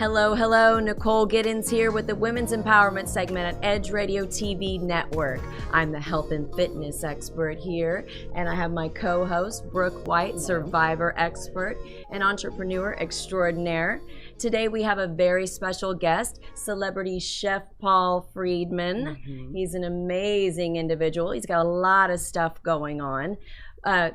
Hello, hello. Nicole Giddens here with the Women's Empowerment segment at Edge Radio TV Network. I'm the health and fitness expert here, and I have my co-host, Brooke White, survivor expert and entrepreneur extraordinaire. Today we have a very special guest, celebrity chef Paul Friedman. He's an amazing individual. He's got a lot of stuff going on.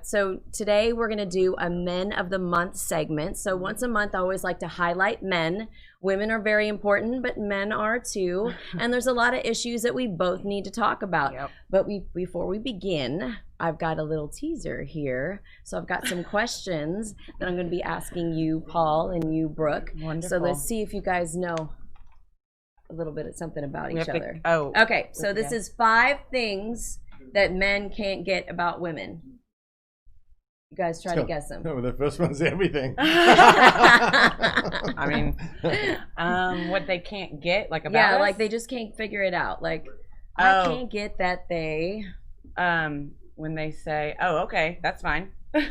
So today we're going to do a Men of the Month segment. So once a month I always like to highlight men. Women are very important, but men are too. And there's a lot of issues that we both need to talk about. Yep. But before we begin, I've got a little teaser here. So I've got some questions that I'm going to be asking you, Paul, and you, Brooke. Wonderful. So let's see if you guys know a little bit of something about each other. Oh. Okay, so this is 5 things that men can't get about women. You guys try to guess them. No, the first one's everything. I mean, what they can't get, like about us? Like they just can't figure it out. Like, I can't get that they... when they say, oh, okay, that's fine. They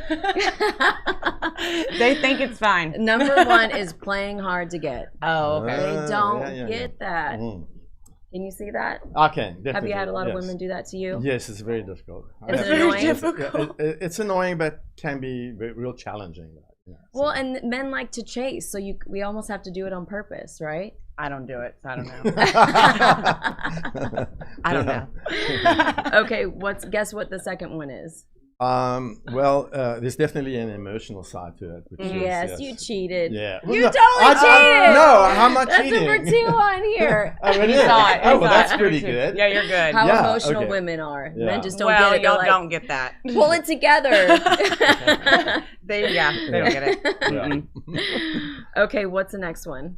think it's fine. Number 1 is playing hard to get. Oh, okay. They don't get that. Can you see that? I can, definitely. Have you had a lot of women do that to you? Yes, it's very difficult. Is it annoying? It's annoying, but can be real challenging. Yeah, well, and men like to chase, so we almost have to do it on purpose, right? I don't do it, so I don't know. I don't know. Okay, guess what the second one is? Well, there's definitely an emotional side to it. Which yes, you cheated. Yeah. You totally cheated. No, how much That's cheating? That's number 2 on here. Oh, it is? Well, that's pretty good. Yeah, you're good. How emotional women are. Yeah. Men just don't get it. Y'all don't get that. Pull it together. They don't get it. Yeah. Okay, what's the next one?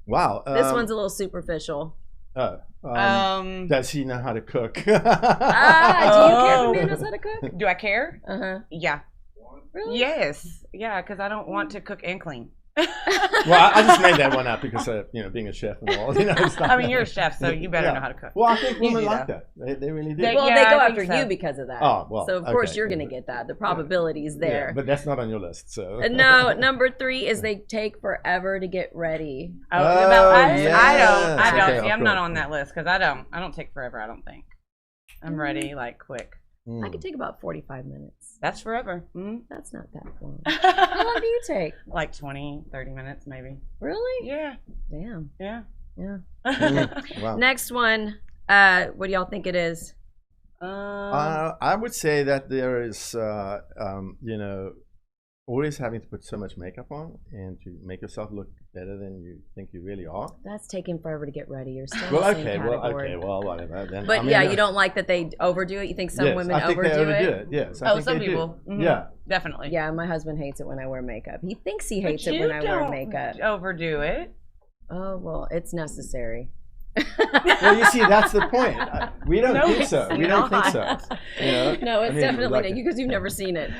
Wow. This one's a little superficial. Does he know how to cook? Do you care if a man knows how to cook? Do I care? Yeah. Really? Yes. Yeah, because I don't want to cook and clean. Well, I just made that one up because being a chef and all. Stuff. I mean, you're a chef, so you better know how to cook. Well, I think women like that. They really do. They go after you because of that. Oh, well. So of course you're going to get that. The probability is there. Yeah, but that's not on your list. So. No, number 3 is they take forever to get ready. About us? Yes. I don't. Okay, See, I'm not on that list because I don't take forever. I don't think. I'm ready, like quick. I could take about 45 minutes. That's forever. That's not that long. How long do you take? Like 20, 30 minutes maybe. Really? Yeah. Damn. Yeah. Wow. Next one. What do y'all think it is? I would say that there is, always having to put so much makeup on and to make yourself look better than you think you really are. That's taking forever to get ready. You're still well, in the same category. well, whatever. Then, but you don't like that they overdo it? You think some women overdo it? Yes, I think some they people. Do. Yeah. Definitely. Yeah, my husband hates it when I wear makeup. He thinks he hates it when I wear makeup. Overdo it. Oh, well, it's necessary. Well, you see, that's the point. We don't think so. We don't think so. No, it's definitely not, because you've never seen it.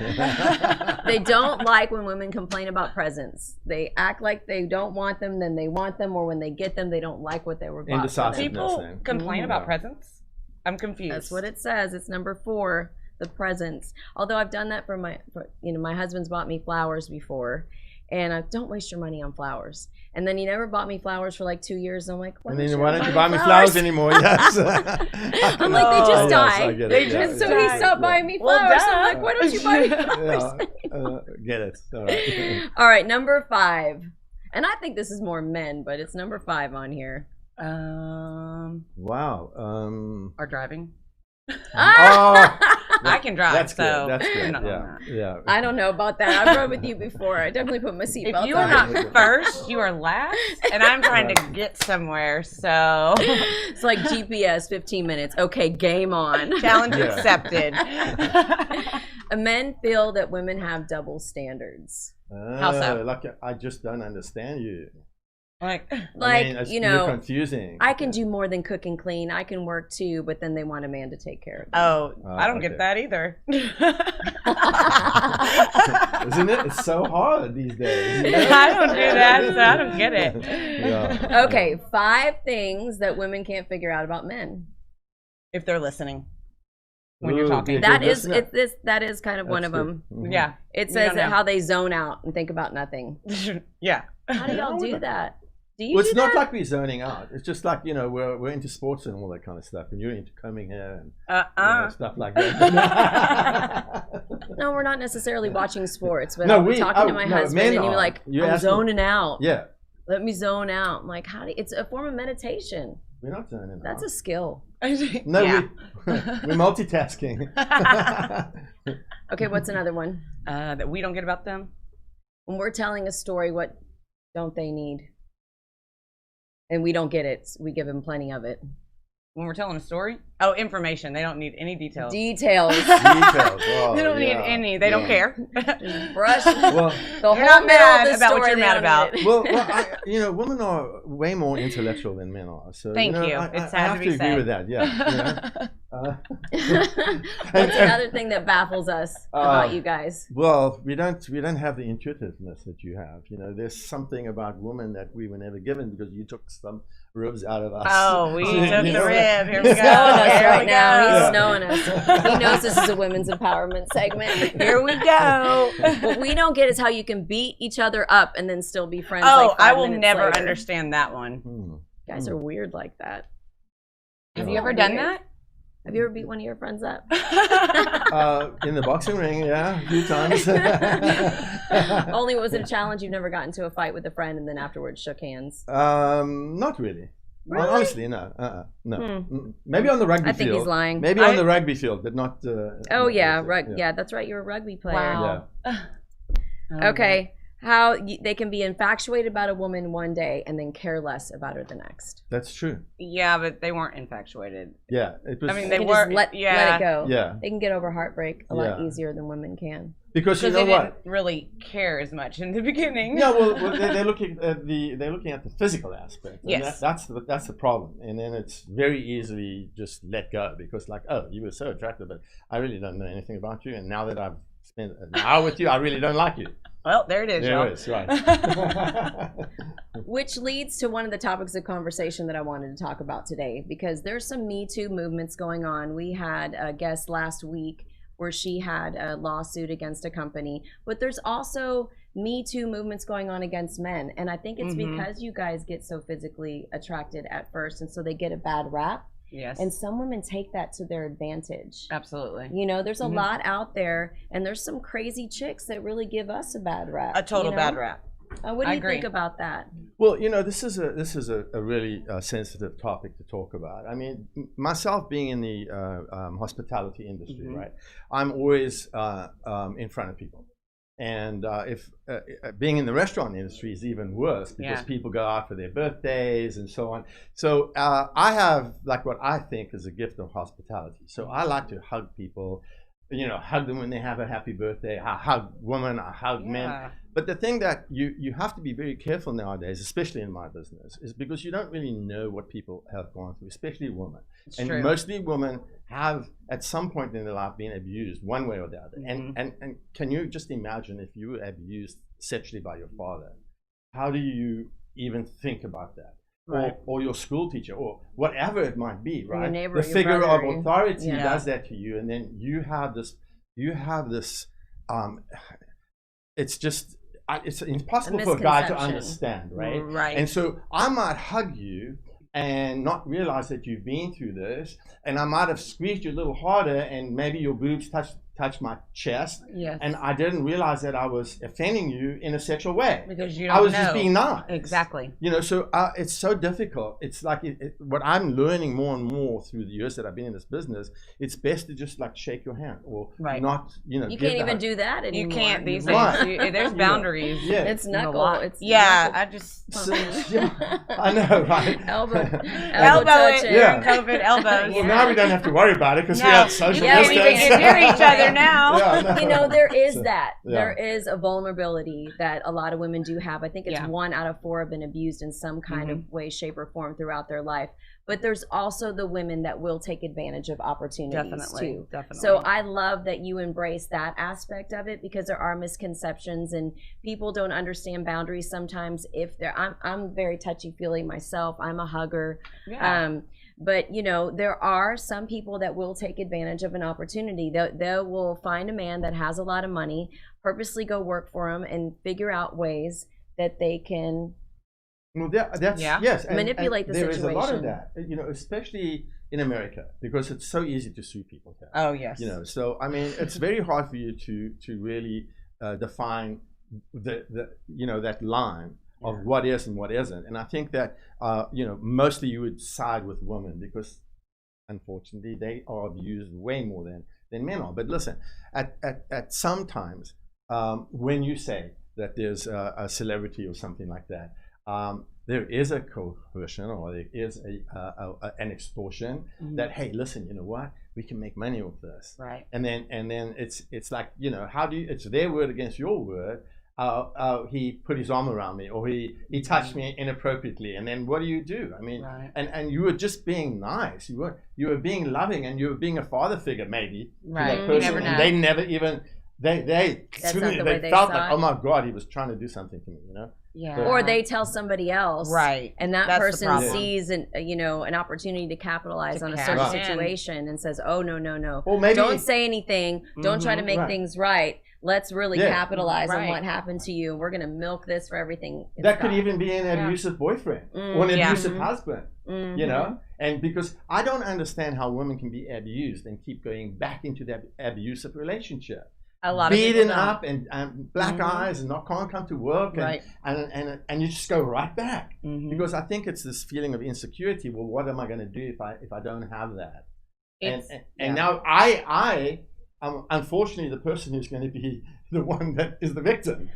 They don't like when women complain about presents. They act like they don't want them, then they want them, or when they get them, they don't like what they were bought for them. People complain about presents? I'm confused. That's what it says. It's number 4, the presents. Although I've done that for my husband's bought me flowers before, and I don't waste your money on flowers. And then he never bought me flowers for like 2 years. And I'm like, why don't you buy me flowers anymore? Yes. I'm like, they just die. So he stopped buying me flowers. So I'm like, why don't you buy me flowers? Get it. All right. All right, number 5. And I think this is more men, but it's number 5 on here. Wow. Our driving. I can drive. That's so good. That's good. Yeah. I don't know about that. I've rode with you before. I definitely put my seatbelt on. If you are not first, you are last, and I'm trying to get somewhere. So it's like GPS, 15 minutes. Okay, game on. Challenge accepted. Men feel that women have double standards. How so? Like, I just don't understand you. Like you're confusing. I can do more than cook and clean. I can work too, but then they want a man to take care of them. I don't get that either. Isn't it? It's so hard these days. I don't do that, so I don't get it. Yeah. Okay, 5 things that women can't figure out about men. If they're listening. When you're talking. That is kind of one of them. Yeah. It says how they zone out and think about nothing. Yeah. How do y'all do that? Do you Well, do it's not that? like we're zoning out. It's just like, we're into sports and all that kind of stuff, and you're into combing hair and stuff like that. No, we're not necessarily watching sports, but No, I'll be talking to my husband men and you're are. like, You I'm ask me- zoning out. Yeah, Let me zone out. I'm like, it's a form of meditation. we're not zoning out. That's a skill. No, Yeah. we're multitasking. Okay, what's another one? That we don't get about them. When we're telling a story, what don't they need? And we don't get it. We give them plenty of it. When we're telling a story? Oh, information. They don't need any details. Details. Details. Oh, They don't need yeah. any. They don't care. Brush Well, the whole You're not middle mad of the about what story, you're they mad don't about. need it. well, women are way more intellectual than men are. So Thank you. I It's I sad have to to be agree said. with that. Yeah. That's another thing that baffles us about you guys. Well, we don't have the intuitiveness that you have. There's something about women that we were never given because you took some ribs out of us. Oh, we took the know? rib. Here we He's go. snowing us Here right we now. go. He's snowing us. He knows this is a women's empowerment segment. Here we go. What we don't get is how you can beat each other up and then still be friends. Oh, like I 5 will minutes never later. understand that one. Hmm. You guys are weird like that. Have Yeah. you ever done that? Have you ever beat one of your friends up? In the boxing ring, yeah, a few times. Only was it a challenge? You've never got into a fight with a friend and then afterwards shook hands? Not really. Really? Honestly, no. No. Maybe on the rugby I field. think he's lying. Maybe on the rugby field, but not. Oh not yeah, this, yeah, that's right. You're a rugby player. Wow. Okay, how they can be infatuated about a woman one day and then care less about her the next. That's true. Yeah, but they weren't infatuated. Yeah, it was. I mean, They they can were. just let yeah, it go. Yeah. They can get over heartbreak a lot Yeah. easier than women can. Because you Because know they what? didn't really care as much in the beginning. Yeah, well, they're looking at the physical aspect. And Yes. that's the problem, and then it's very easily just let go because, like, oh, you were so attractive, but I really don't know anything about you, and now that I've spent an hour with you, I really don't like you. Well, there it is, There y'all. it is, right. Which leads to one of the topics of conversation that I wanted to talk about today, because there's some Me Too movements going on. We had a guest last week where she had a lawsuit against a company, but there's also Me Too movements going on against men. And I think it's because you guys get so physically attracted at first, and so they get a bad rap. Yes. And some women take that to their advantage. Absolutely. You know, there's a lot out there, and there's some crazy chicks that really give us a bad rap. A total you know? bad rap. What do I you agree. think about that? Well, this is a really sensitive topic to talk about. I mean, myself being in the hospitality industry, right? I'm always in front of people, and if being in the restaurant industry is even worse because people go out for their birthdays and so on. So I have like what I think is a gift of hospitality. So I like to hug people. Hug them when they have a happy birthday. I hug women. I hug men. But the thing that you have to be very careful nowadays, especially in my business, is because you don't really know what people have gone through, especially women. It's and true. mostly women have, at some point in their life, been abused one way or the other. And can you just imagine if you were abused sexually by your father? How do you even think about that? Right. Or your school teacher, or whatever it might be, right? Your neighbor, the your figure brother, of authority yeah. does that to you, and then you have this. It's just. It's impossible for a guy to misconception. understand, right? Right. And so I might hug you and not realize that you've been through this, and I might have squeezed you a little harder, and maybe your boobs touch my chest, Yes. and I didn't realize that I was offending you in a sexual way. Because you don't I was know. just being nice. Exactly. So it's so difficult. It's like what I'm learning more and more through the years that I've been in this business. It's best to just like shake your hand or not. You give can't the even hug. do that anymore. You can't these Right. days. There's boundaries. Yeah. It's in a knuckle. lot. It's yeah, knuckle. I just So, yeah, I know, right? elbow elbow touching. it. Yeah. COVID elbows. Well, now we don't have to worry about it because we No, have social you can't distance. even get near each other now. Yeah, You know, there is So, that. yeah. There is a vulnerability that a lot of women do have. I think it's Yeah. 1 out of 4 have been abused in some kind of way, shape, or form throughout their life. But there's also the women that will take advantage of opportunities Definitely, too. definitely. So I love that you embrace that aspect of it, because there are misconceptions and people don't understand boundaries sometimes. If they're, I'm very touchy-feely myself. I'm a hugger. Yeah. But there are some people that will take advantage of an opportunity. They will find a man that has a lot of money, purposely go work for him, and figure out ways that they can Well, that's Yeah. yes, Manipulate the there is a lot of situation. that, especially in America, because it's so easy to sue people here. Oh yes. So I mean, it's very hard for you to really define the that line of what is and what isn't. And I think that mostly you would side with women because unfortunately they are abused way more than men are. But listen, at sometimes when you say that there's a celebrity or something like that, there is a coercion or there is an extortion that, hey, listen, you know what, we can make money off this, Right. and then it's like, how do you, it's their word against your word. He put his arm around me, or he touched me inappropriately, and then what do? I mean, Right. and you were just being nice, you were being loving, and you were being a father figure maybe Right. to that You person, never and know. they never even they That's not the way they felt saw like, it. oh my God, he was trying to do something to me, Yeah. Or they tell somebody else, Right. And that That's the person problem. sees an opportunity to capitalize To on a cash certain in. situation and says, "Oh no, Or maybe don't say anything. Don't try to make Right. things right. Let's really Yeah. capitalize on Right. what happened to you. We're gonna milk this for everything." it's that could got." even be an abusive boyfriend or an Yeah. abusive husband, Mhm. and because I don't understand how women can be abused and keep going back into that abusive relationship. A lot Beaten of people up and black eyes and not can't come to work, and, Right. and you just go right back, Mhm. because I think it's this feeling of insecurity. Well, what am I going to do if I don't have that? And now I am unfortunately the person who's going to be the one that is the victim.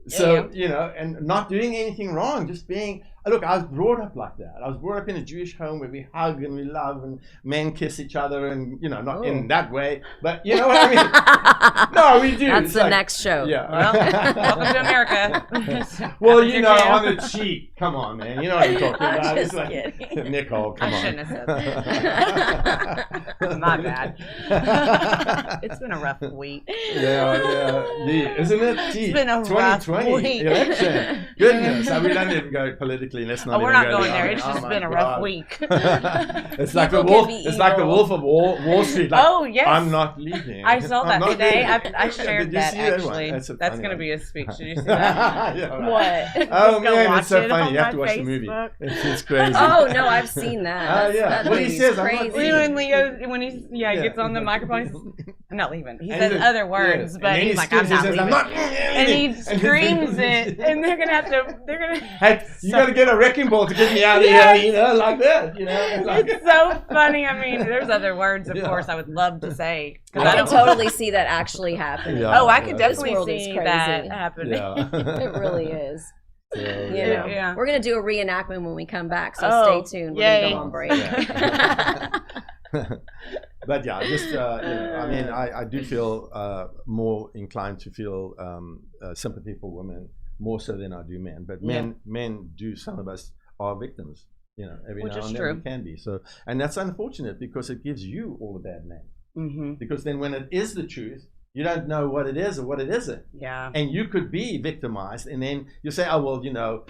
So and not doing anything wrong, just being. Look, I was brought up like that. I was brought up in a Jewish home where we hug and we love and men kiss each other, and not in that way, but you know what I mean. No, we do. That's It's the like, next show. Yeah. Well, welcome to America. Well, Happens here too. on the cheek. Come on, man. You know what I'm talking I'm about. just It's like, kidding. Nicole, come I on. shouldn't have said My bad. It's been a rough week. Yeah. Isn't it? Gee, It's been a rough 2020 week. election. Goodness. We don't even go politically. Let's not Oh, we're even not go going there. there. It's Oh just my been a rough God. week. It's like the People wolf. can be It's like the evil. wolf of Wall Street. Like, Oh, yes. I'm not leaving. I saw I'm that not today. leaving. I shared Did you that see that one? actually. That's That's funny going to one. be a speech. Did you see that? Yeah, right. What? Oh Just go man, watch it's so it funny. on You have my to watch the movie. Facebook. It's crazy. Oh no, I've seen that. Yeah. That What he movie's says, I'm not crazy. leaving. When Leo, when he gets on the microphone, he's, I'm not leaving. He says other words, yeah. but And then he's he like, I'm screams, not he says, leaving. I'm not And he screams it, and they're gonna have to. They're gonna. Hey, you got to get a wrecking ball to get me out of Yes. here, like that, Like, It's so funny. I mean, there's other words, of Yeah. course, I would love to say. 'Cause I can don't- totally see that actually happening. Yeah. Oh, I could This definitely world is see crazy. that happening. yeah. It really is. So, You yeah. know, Yeah. we're gonna do a reenactment when we come back, so Oh, stay tuned. We're yay. gonna go on break. But yeah, just I mean, I do feel more inclined to feel sympathy for women more so than I do men. But men do. Some of us are victims. Every Which now is and then true. we can be. So, and that's unfortunate because it gives you all the bad name. Mm-hmm. Because then when it is the truth, you don't know what it is or what it isn't. Yeah. And you could be victimized, and then you say, "Oh well,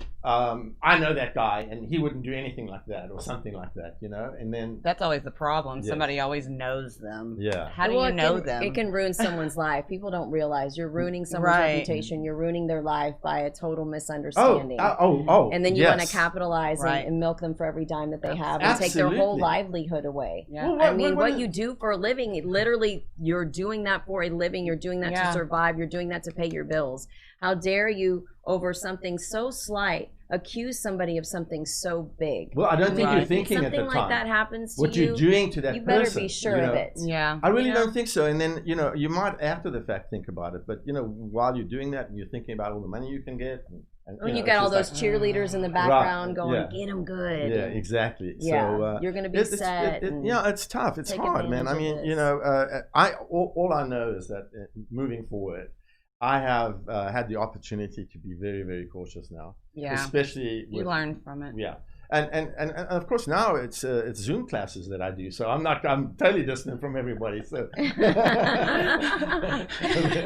I know that guy, and he wouldn't do anything like that, or something like that," And then That's always the problem. Yes. Somebody always knows them. Yeah. How do Well, you know it them? can ruin someone's life. People don't realize you're ruining someone's Right. reputation. You're ruining their life by a total Oh, misunderstanding. And then you want to capitalize Right. and milk them for every dime that they have and take their whole Absolutely. livelihood away. Yeah. Well, I mean, what is- you do for a living, literally, you're doing that for a living. You're doing that Yeah. to survive. You're doing that to pay your bills. How dare you, over something so slight, accuse somebody of something so big? Well, I don't think Right. you're thinking at something the like time that happens to what you, you're doing to that you better person. be sure of it. Yeah. I really You know? don't think so. And then you might after the fact think about it, but while you're doing that and you're thinking about all the money you can get, and When you it's got all just those cheerleaders in the background going, yeah. "Get them good." yeah, exactly. Yeah, So you're gonna be it's set. and it's tough. It's take hard, man. I advantage mean, of this. all I know is that moving forward, I have had the opportunity to be very, very cautious now, Yeah. especially You with, learn from it. yeah. And of course now it's Zoom classes that I do, so I'm totally distant from everybody. So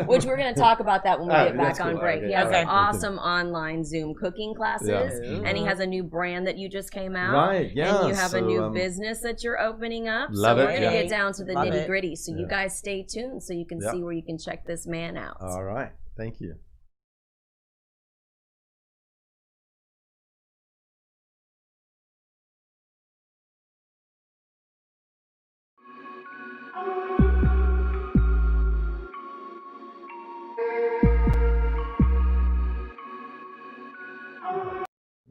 Which we're going to talk about that when we Oh, get back that's on cool. break. Okay, He has okay. awesome online Zoom cooking classes, Yeah. and he has a new brand that you just came out. Right, yeah, And you have a so, new business that you're opening up. love so it, we're going to yeah. get down to the Love it. nitty gritty. So you Yeah. guys stay tuned so you can Yeah. see where you can check this man out. all right, thank you.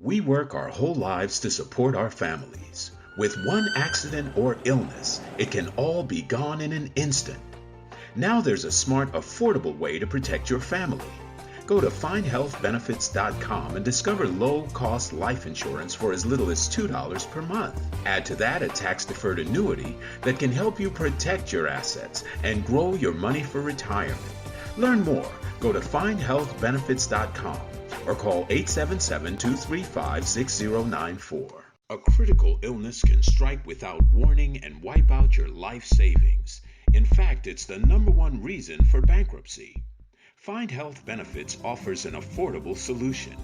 We work our whole lives to support our families. With one accident or illness, it can all be gone in an instant. Now there's a smart, affordable way to protect your family. Go to findhealthbenefits.com and discover low-cost life insurance for as little as $2 per month. Add to that a tax-deferred annuity that can help you protect your assets and grow your money for retirement. Learn more. Go to findhealthbenefits.com or call 877-235-6094. A critical illness can strike without warning and wipe out your life savings. In fact, it's the #1 reason for bankruptcy. Find Health Benefits offers an affordable solution.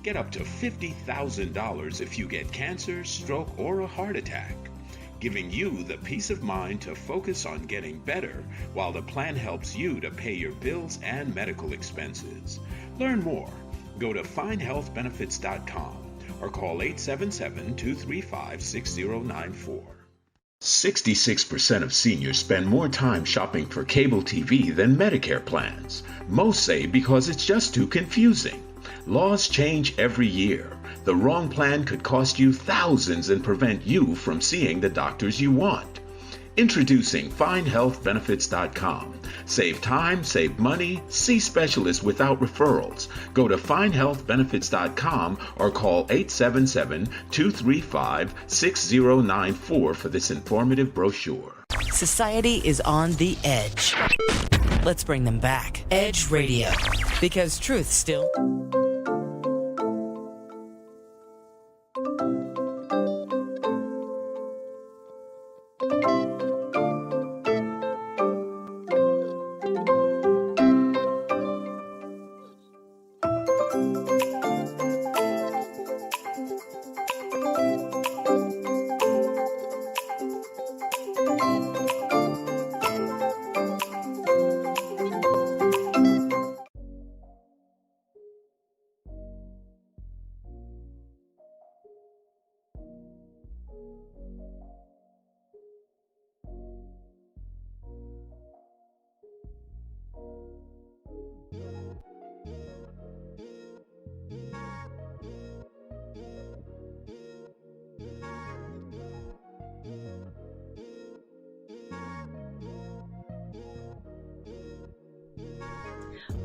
Get up to $50,000 if you get cancer, stroke, or a heart attack, giving you the peace of mind to focus on getting better while the plan helps you to pay your bills and medical expenses. Learn more. Go to findhealthbenefits.com or call 877-235-6094. 66% of seniors spend more time shopping for cable TV than Medicare plans. Most say because it's just too confusing. Laws change every year. The wrong plan could cost you thousands and prevent you from seeing the doctors you want. Introducing findhealthbenefits.com. Save time, save money, see specialists without referrals. Go to findhealthbenefits.com or call 877-235-6094 for this informative brochure. Society is on the edge. Let's bring them back. Edge Radio. Because truth still...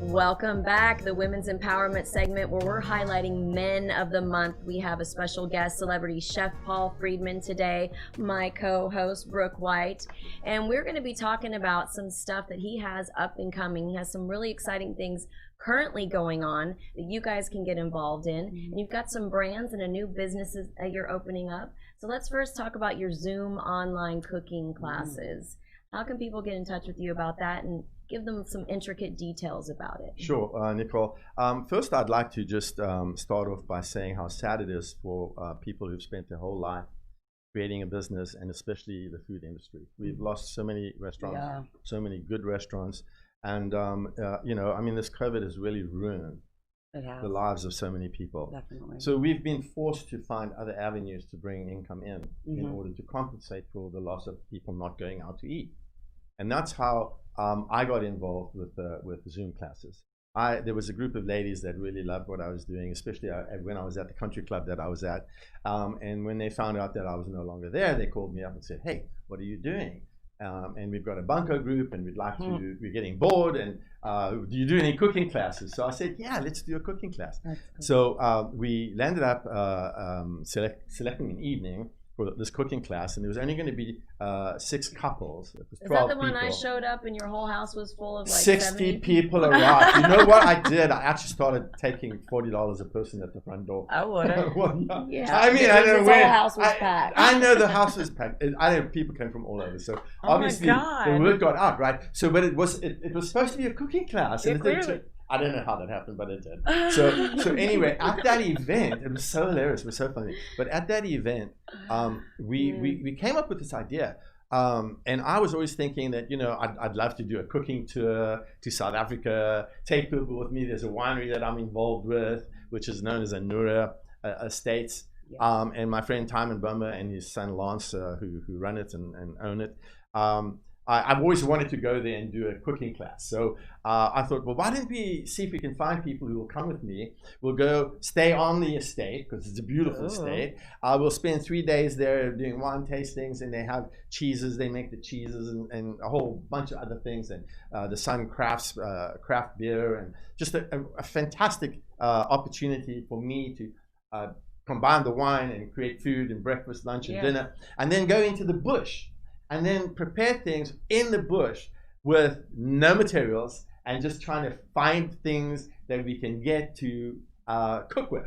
Welcome back, the Women's Empowerment segment where we're highlighting Men of the Month. We have a special guest, celebrity chef Paul Friedman today, my co-host Brooke White, and we're going to be talking about some stuff that he has up and coming. He has some really exciting things currently going on that you guys can get involved in, and you've got some brands and a new businesses that you're opening up. So let's first talk about your Zoom online cooking classes. How can people get in touch with you about that and give them some intricate details about it? Sure, Nicole. First, I'd like to just start off by saying how sad it is for people who've spent their whole life creating a business, and especially the food industry. We've lost so many restaurants, so many good restaurants. And, you know, I mean, this COVID has really ruined the lives of so many people. Definitely. So we've been forced to find other avenues to bring income in order to compensate for the loss of people not going out to eat. And that's how I got involved with Zoom classes. There was a group of ladies that really loved what I was doing, especially when I was at the country club that I was at. And when they found out that I was no longer there, they called me up and said, "Hey, what are you doing? And we've got a bunco group, and we'd like to. We're getting bored, and do you do any cooking classes?" So I said, "Yeah, let's do a cooking class." Cool. So we landed up selecting an evening for this cooking class, and there was only going to be 6 couples. It was 12 Is that the one people. I showed up and your whole house was full of like 60 people arrived. You know what I did? I actually started taking $40 a person at the front door. I would've. Well, Yeah. I mean, I don't know His where. whole house was packed. I know the house was packed. I know people came from all over. So obviously the word got out, right? So, but it was supposed to be a cooking class, and I don't know how that happened, but it did. So anyway, at that event, it was so hilarious. It was so funny. But at that event, we came up with this idea. And I was always thinking that, you know, I'd love to do a cooking tour to South Africa, take people with me. There's a winery that I'm involved with, which is known as Anura Estates. And my friend Timon Bummer and his son Lance, who run it and own it. I've always wanted to go there and do a cooking class. So I thought, well, why don't we see if we can find people who will come with me? We'll go stay on the estate because it's a beautiful estate. We'll spend 3 days there doing wine tastings, and they have cheeses. They make the cheeses and a whole bunch of other things. And the Sun crafts craft beer, and just a fantastic opportunity for me to combine the wine and create food and breakfast, lunch, and dinner, and then go into the bush and then prepare things in the bush with no materials and just trying to find things that we can get to cook with.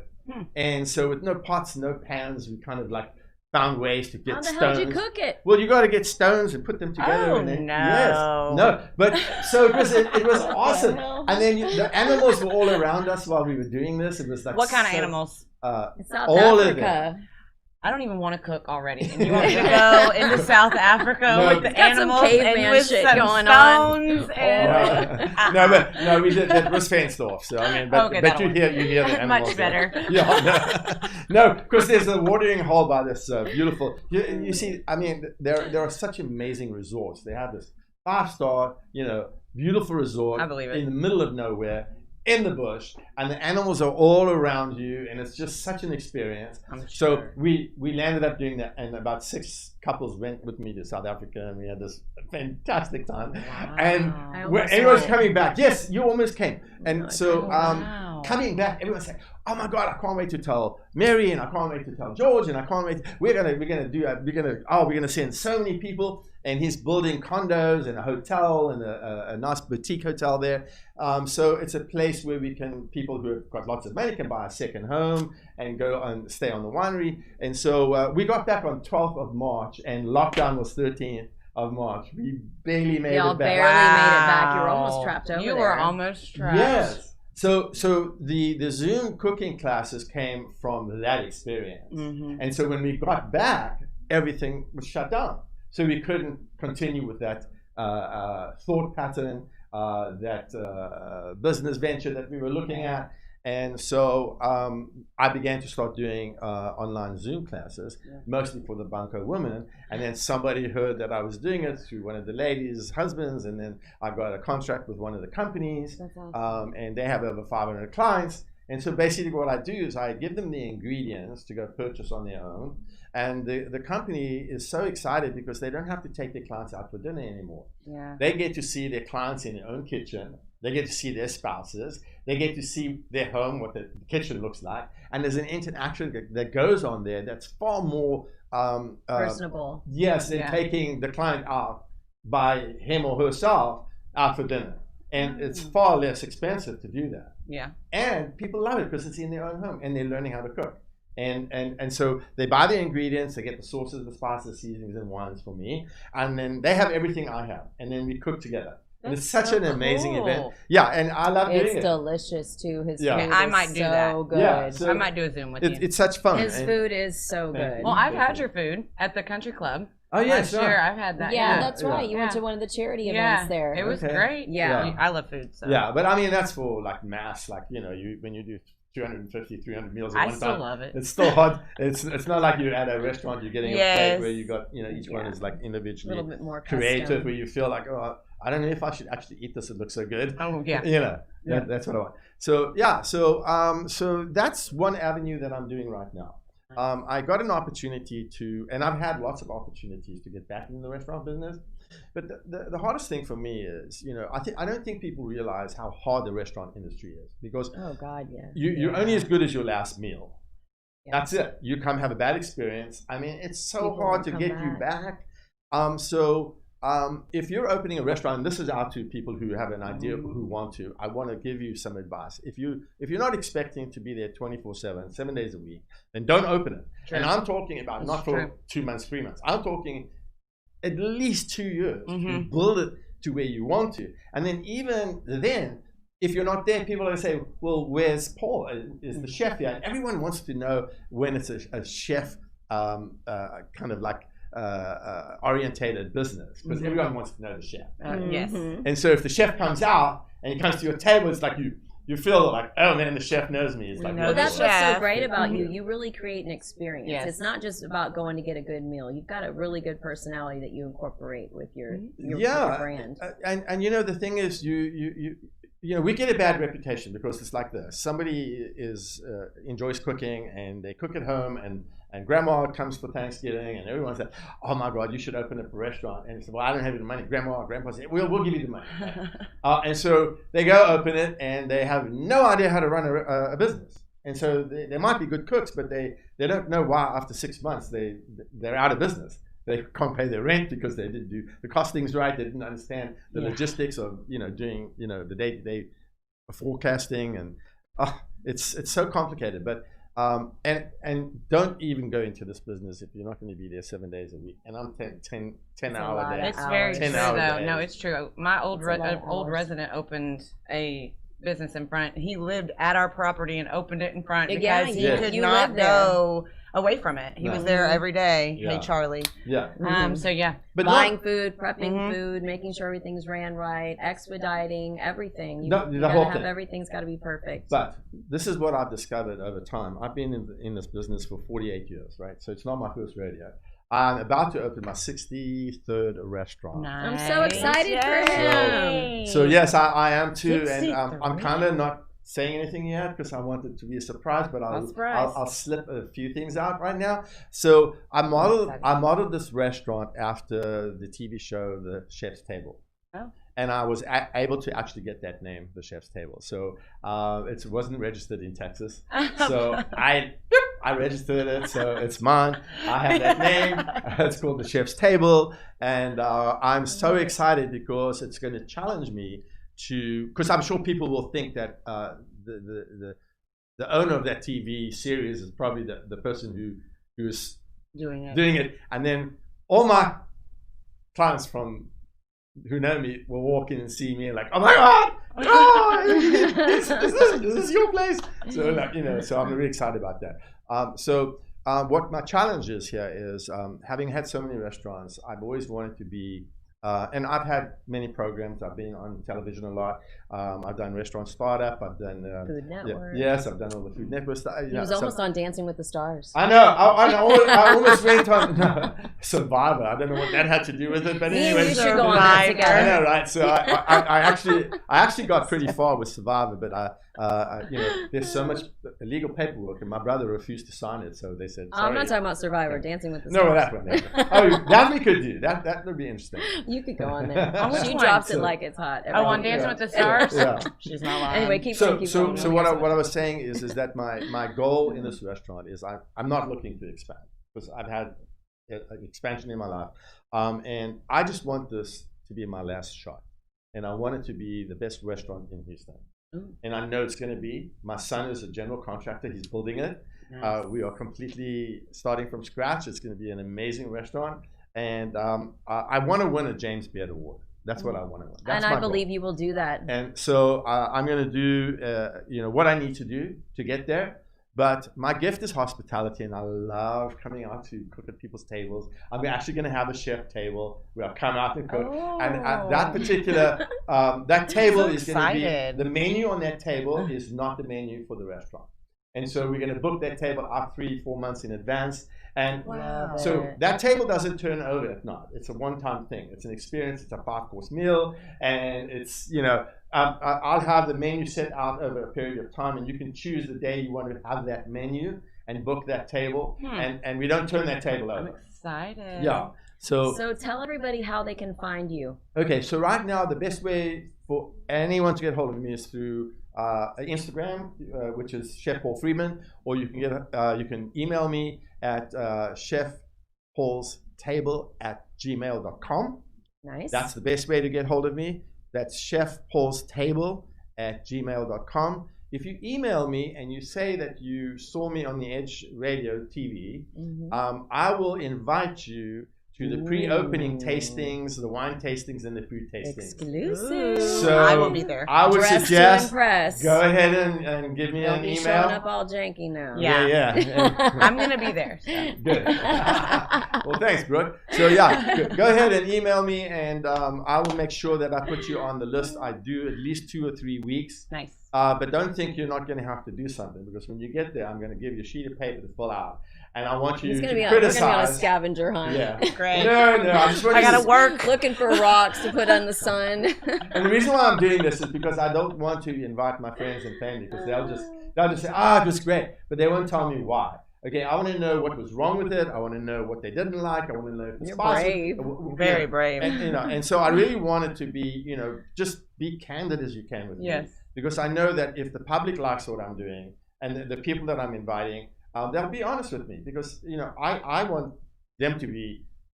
And so with no pots, no pans, we kind of like found ways to get stones. How the hell did you cook it? Well, you got to get stones and put them together. Oh, and then, no. Yes, no. But so it was awesome. And then the animals were all around us while we were doing this. It was like What kind of animals? South all Africa. of them. I don't even want to cook already. And you want me to go into South Africa with the got some animals caveman and with shit some going on. stones and No, we did. It was fenced off. So I mean, but you hear the animals. much better. No, because there's a watering hole by this beautiful. You see, I mean, there are such amazing resorts. They have this 5-star, beautiful resort. I believe it. In the middle of nowhere, in the bush, and the animals are all around you, and it's just such an experience. So we landed up doing that, and about 6 couples went with me to South Africa, and we had this fantastic time. Wow. And everyone's coming back. Yes, you almost came. And so coming back, everyone's saying, "Oh my God, I can't wait to tell Mary, and I can't wait to tell George, and I can't wait. We're gonna send so many people." And he's building condos and a hotel and a nice boutique hotel there. So it's a place where people who have got lots of money can buy a second home and go and stay on the winery. And so we got back on 12th of March, and lockdown was 13th of March. We barely made it back. Barely made it back. You were almost trapped over there. You were almost trapped. Yes. So the Zoom cooking classes came from that experience. And so when we got back, everything was shut down. So we couldn't continue with that thought pattern, that business venture that we were looking at. And so I began to start doing online Zoom classes, mostly for the Banco women. And then somebody heard that I was doing it through one of the ladies' husbands. And then I got a contract with one of the companies. That's awesome. And they have over 500 clients. And so basically what I do is I give them the ingredients to go purchase on their own. And the company is so excited because they don't have to take their clients out for dinner anymore. They get to see their clients in their own kitchen. They get to see their spouses. They get to see their home, what the kitchen looks like. And there's an interaction that goes on there that's far more personable. Yes, than taking the client out by him or herself out for dinner. And it's far less expensive to do that. And people love it because it's in their own home and they're learning how to cook. And so they buy the ingredients, they get the sauces, the spices, seasonings, and wines for me, and then they have everything I have, and then we cook together. And it's such an amazing event. Yeah, and I love doing it. It's delicious too. His food I might do that. Good. Yeah, so I might do a Zoom with you. It's such fun. His food is so good. Well, I've had your food at the country club. Oh yes, sure. I've had that. Yeah, that's right. You went to one of the charity events there. It was great. Yeah, I love food. So. Yeah, but I mean that's for like mass, like when you do 250, 300 meals at one time. I still love it. It's still hot. It's not like you're at a restaurant. You're getting a plate where you got each one is like individually a little bit more creative, custom. where you feel like I don't know if I should actually eat this. It looks so good. Oh yeah. That's what I want. So so that's one avenue that I'm doing right now. I got an opportunity and I've had lots of opportunities to get back into the restaurant business. But the hardest thing for me is, I don't think people realize how hard the restaurant industry is because you're only as good as your last meal. Yeah. That's it. You come have a bad experience. I mean, it's so people hard to get you back. If you're opening a restaurant, and this is out to people who have an idea who want to, I want to give you some advice. If you're not expecting to be there 24/7, 7 days a week, then don't open it. True. And I'm talking about not for 2 months, 3 months. I'm talking at least 2 years to build it to where you want to. And then even then, if you're not there, people are going to say, well, where's Paul? Is the chef here? And everyone wants to know when it's a chef kind of like orientated business because everyone wants to know the chef. Yes. And so if the chef comes out and he comes to your table, it's like you feel like, oh man, the chef knows me. It's like, know Well, the that's what's so chef. great about you. You really create an experience. Yes. It's not just about going to get a good meal. You've got a really good personality that you incorporate with your brand. And you know, the thing is, you know, we get a bad reputation because it's like this. Somebody enjoys cooking and they cook at home, and grandma comes for Thanksgiving and everyone says, oh my God, you should open up a restaurant. And it's, well, I don't have any money. Grandpa says, we'll give you the money. And so they go open it and they have no idea how to run a business. And so they might be good cooks, but they don't know why after 6 months they're out of business. They can't pay their rent because they didn't do the costings right. They didn't understand the logistics of, you know, doing, you know, the day-to-day forecasting, and it's so complicated. But and don't even go into this business if you're not going to be there 7 days a week. And I'm 10 hour days. It's very true, though. No, it's true. My old resident opened a business in front. He lived at our property and opened it in front because he could not go away from it. He was there every day. Hey, Charlie. Yeah. So yeah. But buying food, prepping food, making sure everything's ran right, expediting everything. You gotta have everything's got to be perfect. But this is what I've discovered over time. I've been in this business for 48 years, right? So it's not my first rodeo. I'm about to open my 63rd restaurant. Nice. I'm so excited for him. So yes, I am too, and I'm kind of not saying anything yet because I want it to be a surprise, but I'll slip a few things out right now. So I modeled this restaurant after the TV show The Chef's Table. Oh. And I was able to actually get that name, The Chef's Table. So it wasn't registered in Texas. So I registered it, so it's mine. I have that name. It's called The Chef's Table. And I'm so excited because it's going to challenge me because I'm sure people will think that the owner of that TV series is probably the person who's doing it. And then all my clients who know me will walk in and see me and like, oh my God, is this your place? So like, you know, so I'm really excited about that. What my challenge is here is having had so many restaurants, I've always wanted to be, and I've had many programs. I've been on television a lot. I've done Restaurant Startup. I've done Food Network. Yes, I've done all the Food Network stuff. He was almost on Dancing with the Stars. I know. I almost went on Survivor. I don't know what that had to do with it, but anyway. You should go on that together. I know, right? So I actually got pretty far with Survivor, but you know, there's so much illegal paperwork, and my brother refused to sign it, so they said, sorry. I'm not talking about Survivor, Dancing with the Stars. No, that one. Oh, that we could do. That would be interesting. You could go on there. She drops it like it's hot. On Dancing with the Stars? Yeah. She's not lying. Anyway, keep going. So what I was saying is that my goal in this restaurant is I'm not looking to expand because I've had an expansion in my life, and I just want this to be my last shot, and I want it to be the best restaurant in Houston. And I know it's going to be. My son is a general contractor. He's building it. Nice. We are completely starting from scratch. It's going to be an amazing restaurant. And I want to win a James Beard Award. That's what I want to win. That's and I believe you will do that. And so I'm going to do you know, what I need to do to get there. But my gift is hospitality, and I love coming out to cook at people's tables. I'm actually going to have a chef table where I come out and cook. Oh. And that particular, that table is going to be, the menu on that table is not the menu for the restaurant. And so we're going to book that table out 3-4 months in advance. And so that table doesn't turn over at night. It's a one-time thing. It's an experience. It's a 5-course meal. And it's, you know, I'll have the menu set out over a period of time, and you can choose the day you want to have that menu and book that table. And we don't turn that table over. I'm excited. Yeah. So tell everybody how they can find you. Okay. So right now, the best way for anyone to get hold of me is through Instagram, which is Chef Paul Friedman, or you can email me at chefpaulstable@gmail.com. Nice. That's the best way to get hold of me. That's chefpaulstable@gmail.com. If you email me and you say that you saw me on the Edge Radio TV, I will invite you to the pre-opening tastings, the wine tastings, and the food tastings. Exclusive. So I will be there. I would Dressed suggest to impress. go ahead and give me Don't an be email. showing up all janky now. Yeah. Yeah. I'm gonna be there. So. Good. Well, thanks, Brooke. So yeah, go ahead and email me, and I will make sure that I put you on the list. I do at least 2 or 3 weeks. Nice. But don't think you're not going to have to do something, because when you get there, I'm going to give you a sheet of paper to fill out, and I want you to criticize. We're going to be on a scavenger hunt. Yeah. Great. No, I just want I gotta work. Looking for rocks to put on the sun. And the reason why I'm doing this is because I don't want to invite my friends and family, because they'll just say, it was great, but they won't tell me why. Okay, I want to know what was wrong with it. I want to know what they didn't like. I want to know if it's brave. Very brave. And so I really wanted to be, just be candid as you can with me. Yes. Because I know that if the public likes what I'm doing, and the people that I'm inviting, they'll be honest with me, because I want them to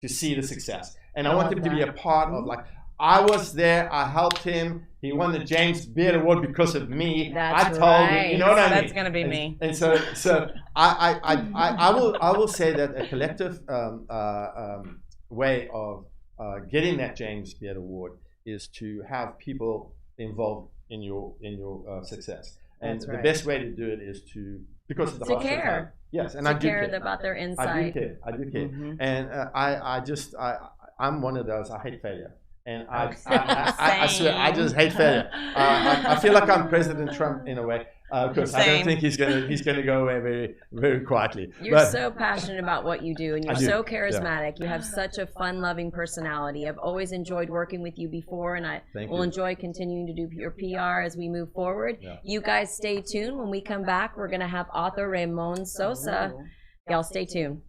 see the success, and I want them to be a part of, like, I was there, I helped him, he won the James Beard Award because of me. That's I told right. him, you know what I mean? That's gonna be me. And so I will say that a collective way of getting that James Beard Award is to have people involved in your success. And That's right. the best way to do it is because of the To hospital. care. Yes, and To I do care care about their I do insight. care. Mm-hmm. And I'm one of those. I hate failure. And I swear, I just hate failure. I feel like I'm President Trump in a way, because I don't think he's gonna go away very, very quietly. You're so passionate about what you do, and you're I do. so charismatic. You have such a fun-loving personality. I've always enjoyed working with you before, and I will enjoy continuing to do your PR as we move forward. Yeah. You guys stay tuned. When we come back, we're going to have author Raymond Sosa. Y'all stay tuned.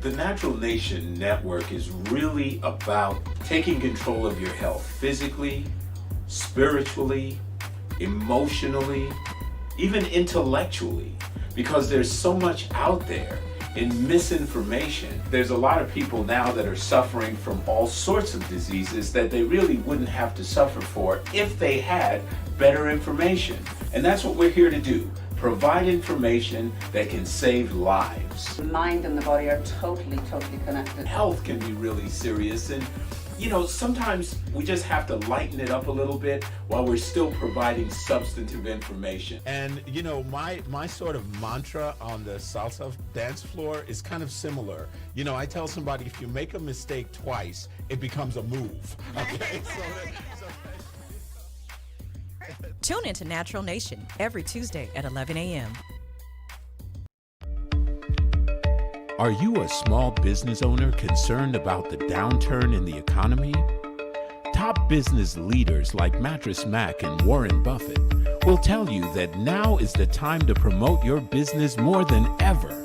The Natural Nation Network is really about taking control of your health physically, spiritually, emotionally, even intellectually, because there's so much out there in misinformation. There's a lot of people now that are suffering from all sorts of diseases that they really wouldn't have to suffer for if they had better information. And that's what we're here to do. Provide information that can save lives. The mind and the body are totally connected. Health can be really serious, and sometimes we just have to lighten it up a little bit while we're still providing substantive information. And my sort of mantra on the salsa dance floor is kind of similar. I tell somebody, if you make a mistake twice, it becomes a move. Okay? Tune into Natural Nation every Tuesday at 11 a.m. Are you a small business owner concerned about the downturn in the economy? Top business leaders like Mattress Mac and Warren Buffett will tell you that now is the time to promote your business more than ever.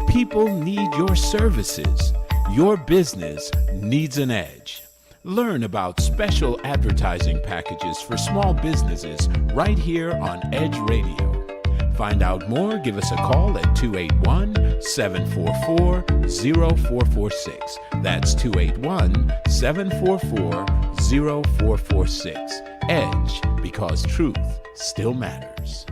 People need your services. Your business needs an edge. Learn about special advertising packages for small businesses right here on Edge Radio. Find out more, give us a call at 281-744-0446. That's 281-744-0446. Edge, because truth still matters.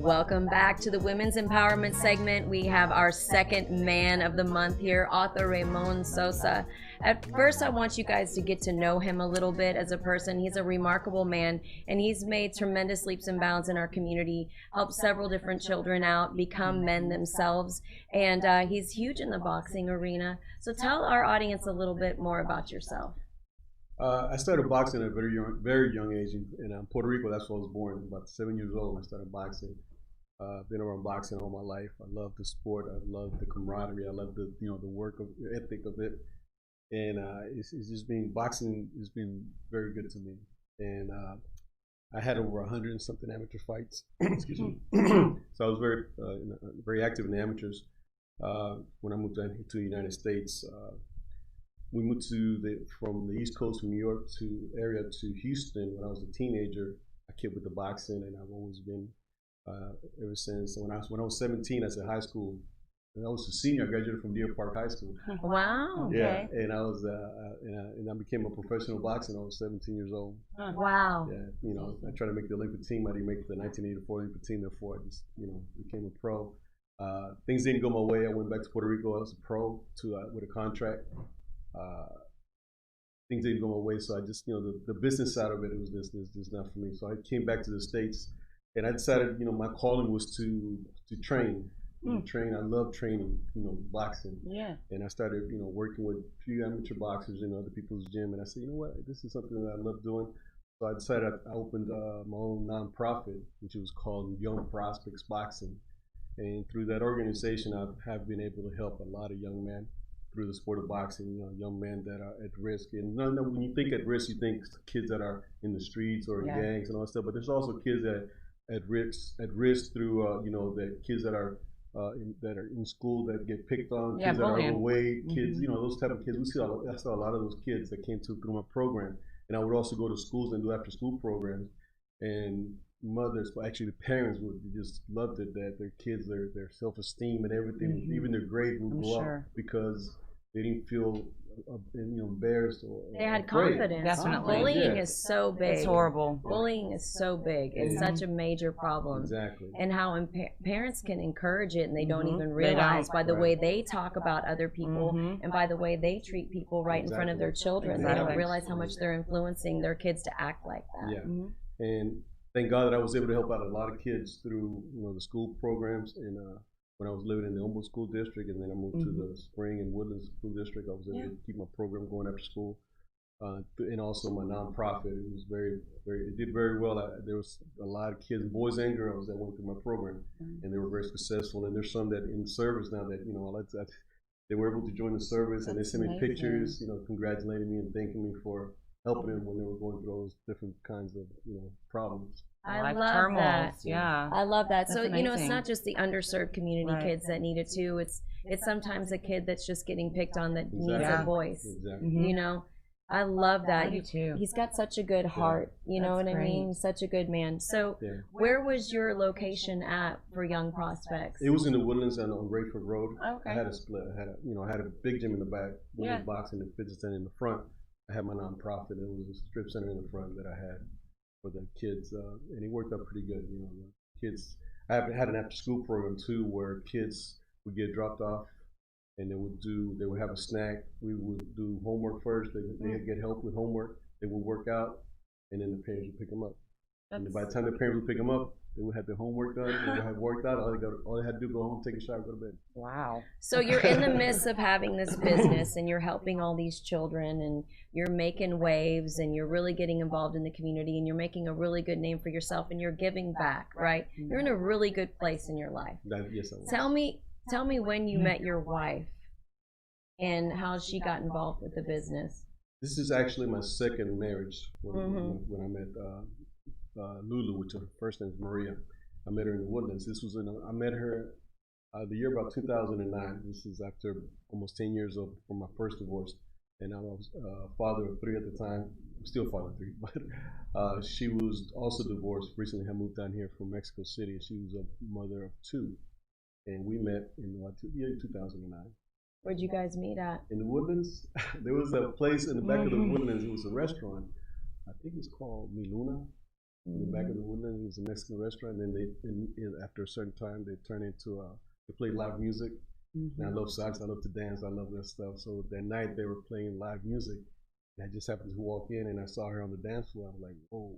Welcome back to the Women's Empowerment segment. We have our second man of the month here, author Raymond Sosa. At first, I want you guys to get to know him a little bit as a person. He's a remarkable man, and he's made tremendous leaps and bounds in our community, helped several different children out, become men themselves, and he's huge in the boxing arena. So tell our audience a little bit more about yourself. I started boxing at a very young age in Puerto Rico. That's where I was born. About 7 years old, I started boxing. Been around boxing all my life. I love the sport. I love the camaraderie. I love the the work ethic of it. And it's just been boxing has been very good to me. And I had over 100 and something amateur fights. Excuse me. So I was very active in the amateurs. When I moved down here to the United States. We moved from the East Coast of New York area to Houston when I was a teenager. I kept with the boxing, and I've always been ever since. So when I was 17, I was in high school. And I was a senior. I graduated from Deer Park High School. Wow. Yeah, okay. and I was and I became a professional boxer when I was 17 years old. Wow. Yeah, I tried to make the Olympic team. I didn't make the 1984 Olympic team. Therefore, I just became a pro. Things didn't go my way. I went back to Puerto Rico. I was a pro with a contract. Things didn't go my way, so I just, the business side of it was just not for me. So I came back to the States, and I decided, my calling was to train. Train. I love training, boxing. Yeah. And I started, working with a few amateur boxers in other people's gym, and I said, you know what, this is something that I love doing. So I decided I opened my own nonprofit, which was called Young Prospects Boxing. And through that organization, I have been able to help a lot of young men through the sport of boxing, young men that are at risk. And when you think at risk, you think kids that are in the streets or in gangs and all that stuff. But there's also kids that at risk through, the kids that are in school that get picked on, kids that are overweight, kids, those type of kids. I saw a lot of those kids that came through my program. And I would also go to schools and do after-school programs. And mothers, actually the parents would just loved it that their kids, their self-esteem and everything, even their grade would go up because they didn't feel embarrassed or they had afraid. confidence. Definitely. Bullying is so big. It's horrible. Bullying is so big. It's such a major problem. Exactly. And how parents can encourage it and they don't even realize by the way they talk about other people and by the way they treat people right in front of their children. They don't realize how much they're influencing their kids to act like that. Yeah. And thank God that I was able to help out a lot of kids through the school programs. And when I was living in the Humboldt School District, and then I moved to the Spring and Woodlands School District, I was able to keep my program going after school, and also my nonprofit. It was it did very well. There was a lot of kids, boys and girls, that went through my program, and they were very successful. And there's some that in service now that they were able to join the service, and they sent me pictures, congratulating me and thanking me for helping them when they were going through all those different kinds of problems. I love that. Yeah. I love that. That's so amazing. it's not just the underserved community kids that need it too. It's sometimes a kid that's just getting picked on that needs a voice. Exactly. I love that. I do too. He's got such a good heart. You know what I mean? He's such a good man. So where was your location at for Young Prospects? It was in the Woodlands and on Rayford Road. Okay. I had a split. I had a big gym in the back, women's boxing and fitness center in the front. I had my nonprofit. It was a strip center in the front that I had for the kids, and it worked out pretty good. The kids. I had an after-school program too, where kids would get dropped off, and they would have a snack. We would do homework first. They'd get help with homework. They would work out, and then the parents would pick them up. And by the time the parents would pick them up, they would have their homework done. They would have worked out. All they had to do was go home, take a shower, go to bed. Wow. So you're in the midst of having this business, and you're helping all these children, and you're making waves, and you're really getting involved in the community, and you're making a really good name for yourself, and you're giving back, right? You're in a really good place in your life. Yes, I was. Tell me when you met your wife and how she got involved with the business. This is actually my second marriage when I met Lulu, which her first name is Maria. I met her in the Woodlands. I met her the year about 2009. This is after almost 10 years from my first divorce. And I was father of 3 at the time. I'm still father of 3, but she was also divorced. Recently had moved down here from Mexico City, and she was a mother of 2. And we met in 2009. Where'd you guys meet at? In the Woodlands. There was a place in the back of the Woodlands. It was a restaurant. I think it's called Miluna. In the back of the window, it was a Mexican restaurant. And then after a certain time, they turned into they played live music. And I love sax. I love to dance. I love that stuff. So that night they were playing live music. And I just happened to walk in and I saw her on the dance floor. I'm like, whoa.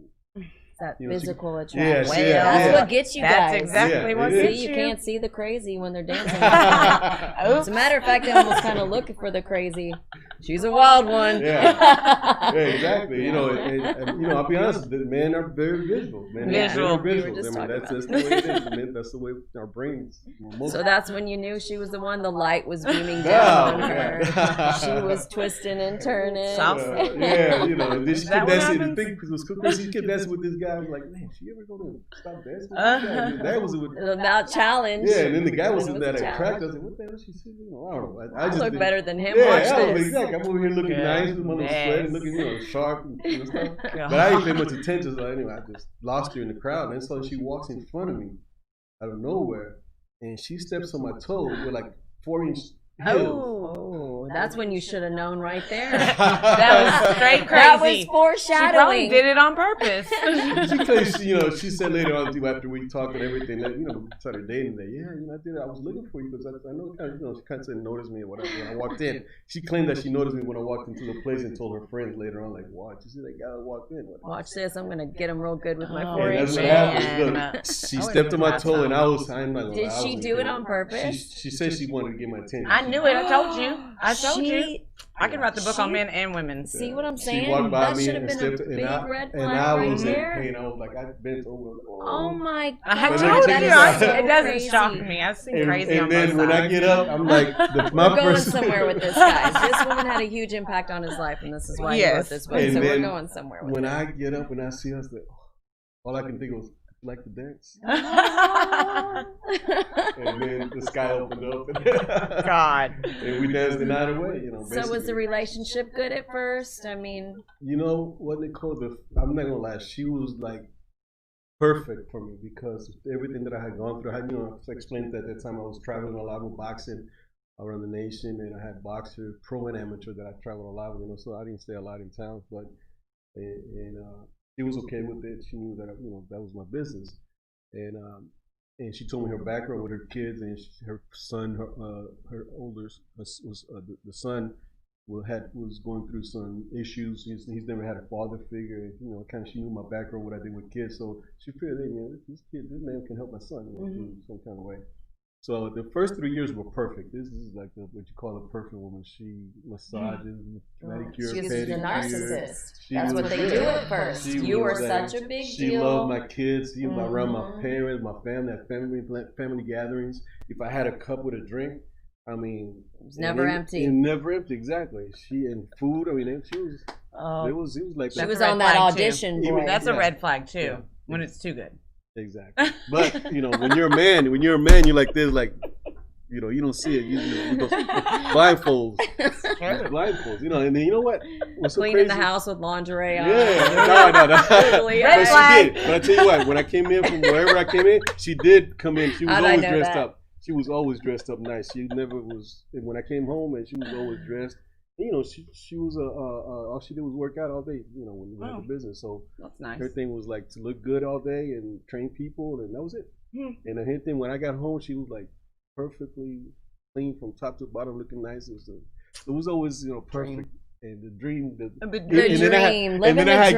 That physical attraction. That's what gets you guys. That's exactly what gets you. You can't see the crazy when they're dancing. As a matter of fact, I'm almost kind of looking for the crazy. She's a wild one. Yeah, exactly. You know, and I'll be honest. The men are very visual. Visual. That's the way it is. That's the way our brains. So that's when you knew she was the one. The light was beaming down on her. She was twisting and turning. Yeah, you know. And then she kept dancing. The thing was crazy. She kept dancing with this guy. I was like, man, she ever gonna stop dancing? That was about challenge. Yeah, and then the guy was in that crack. I was like, what the hell is she sitting? I don't know. I just look better than him. Yeah, exactly. I'm over here looking nice with my little sweat and looking, sharp and stuff. But I didn't pay much attention. So anyway, I just lost her in the crowd. And so she walks in front of me out of nowhere, and she steps on my toe with like 4-inch heels. Oh, that's when you should have known right there. That was straight crazy. That was foreshadowing. She probably did it on purpose. She said later on after we talked and everything that started dating that I did it. I was looking for you because I know she kind of noticed me or whatever. When I walked in, she claimed that she noticed me when I walked into the place and told her friends later on like, "Watch, you see that guy that walked in? Watch this. I'm gonna get him real good with my 4-inch." That's what happened. She stepped on my toe and I'm not. Did she do it on purpose? She said she wanted to get my attention. I knew it. I told you. I told you. I can write the book on men and women. See what I'm saying? She walked by that me should have been a big red flag right there. And I was like, I bent over. Oh my God! I told you. It doesn't shock me. I've seen crazy on both sides. And then when I get up, I'm like, we're going somewhere with this, guys. This woman had a huge impact on his life, and this is why he wrote this book. So we're going somewhere with it. When I get up and I see us, all I can think was, like to dance. And then the sky opened up. God. And we danced the night away, So was the relationship good at first? I mean, what they call I'm not gonna lie, she was like perfect for me because everything that I had gone through, I explained that at that time I was traveling a lot with boxing around the nation, and I had boxer, pro and amateur that I traveled a lot with, so I didn't stay a lot in town, but she was okay with it. She knew that that was my business, and she told me her background with her kids and her son, her oldest was the son was going through some issues. He's never had a father figure. Kind of she knew my background, what I did with kids, so she figured, this man can help my son in some kind of way. So the first 3 years were perfect. This is like what you call a perfect woman. She massages, manicure, pedicure. She's a narcissist. That's what they do at first. You were such a big deal. She loved my kids. She was around my parents, my family, at family gatherings. If I had a cup with a drink, I mean, it was never empty. Never empty, exactly. She and food. I mean, she was. It was like she was on that audition. That's a red flag too. When it's too good. Exactly. But when you're a man, you're like this, like you don't see it. You those blindfolds, and then you know what? What's so cleaning crazy? the house with lingerie on. Yeah, no. Totally. But she did. But I tell you what, when I came in from wherever I came in, she did come in. She was always dressed up. She was always dressed up nice. She never was. And when I came home, and she was always dressed. She was all she did was work out all day. When we had the business, so that's nice. Her thing was like to look good all day and train people, and that was it. And her thing when I got home, she was like perfectly clean from top to bottom, looking nice. It was always perfect. And the dream, living the dream.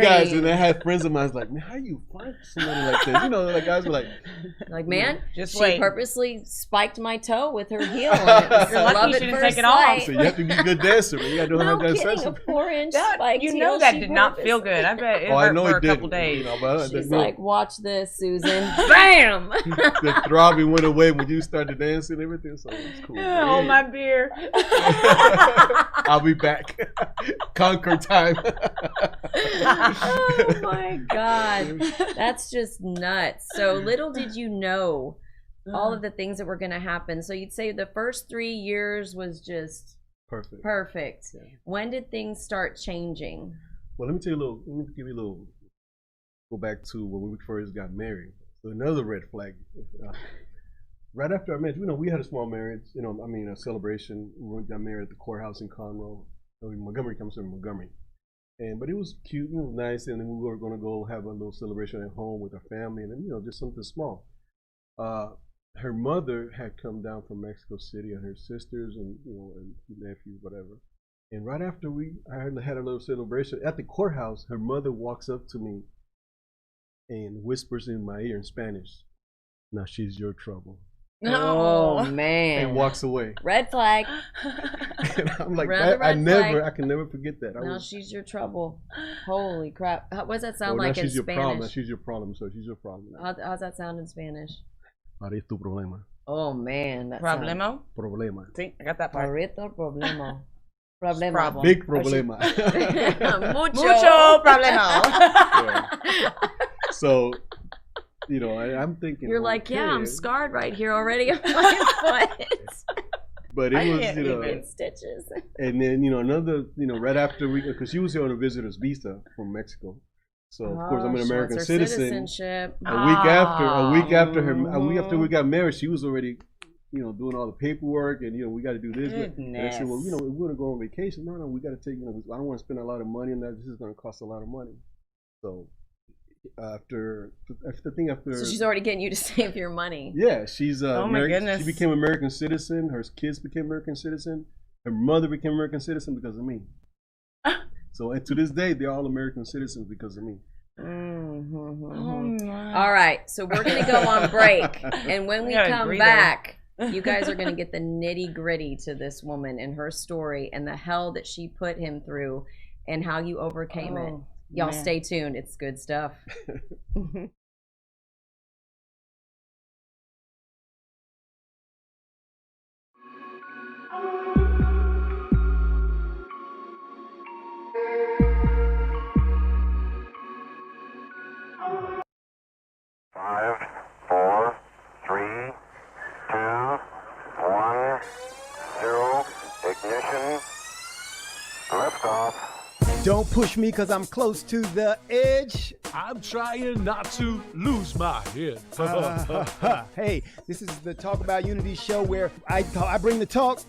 Guys, and I had friends of mine. I was like, man, how you find somebody like this? Like guys were like, man, just she purposely spiked my toe with her heel. You're lucky she didn't take it off. So you have to be a good dancer. Man. You got to know how to dance. A 4-inch spiked heel. That did not feel good. I bet it hurt for a couple days. She's like, watch this, Susan. Bam! The throbbing went away when you started dancing and everything. So it's cool. Oh, my beer. I'll be back. Conquer time. Oh my God. That's just nuts. So little did you know all of the things that were going to happen. So you'd say the first 3 years was just perfect. Yeah. When did things start changing? Well, let me give you a little, go back to when we first got married. So another red flag. Right after I met you, we had a small marriage, a celebration. We got married at the courthouse in Conroe. Montgomery comes from Montgomery. But it was cute, nice, and then we were going to go have a little celebration at home with our family, and then, just something small. Her mother had come down from Mexico City, and her sisters and and nephews, whatever. And right after I had a little celebration at the courthouse, her mother walks up to me and whispers in my ear in Spanish, "Now she's your trouble." Oh man! And walks away. Red flag. And I'm like, I can never forget that. Now she's your trouble. Holy crap! What does that sound now like in she's your Spanish? problem. Now she's your problem. So she's your problem. How's that sound in Spanish? Ahora es tu problema. Oh man, that Problema. Problema. See, I got that part. Ahorita problema. Problema. Problem. Big problema. Mucho problema. Yeah. So, I'm thinking. You're like, yeah, I'm scarred right here already on my foot. But it was, even stitches. And then, another, right after because she was here on a visitor's visa from Mexico. So of course I'm an American citizen. A week after we got married, she was already, doing all the paperwork and we got to do this. And I said, well, we want to go on vacation. No, we got to take. I don't want to spend a lot of money on that. This is going to cost a lot of money. So after. So she's already getting you to save your money. Yeah, she's oh my goodness. She became American citizen. Her kids became American citizen. Her mother became American citizen because of me. So to this day, they're all American citizens because of me. All right, so we're gonna go on break, and when we come back, you guys are gonna get the nitty gritty to this woman and her story and the hell that she put him through and how you overcame it. Y'all stay tuned. It's good stuff. Five, four, three, two, one, zero, ignition, liftoff. Don't push me because I'm close to the edge. I'm trying not to lose my head. Hey, this is the Talk About Unity show where I bring the talk.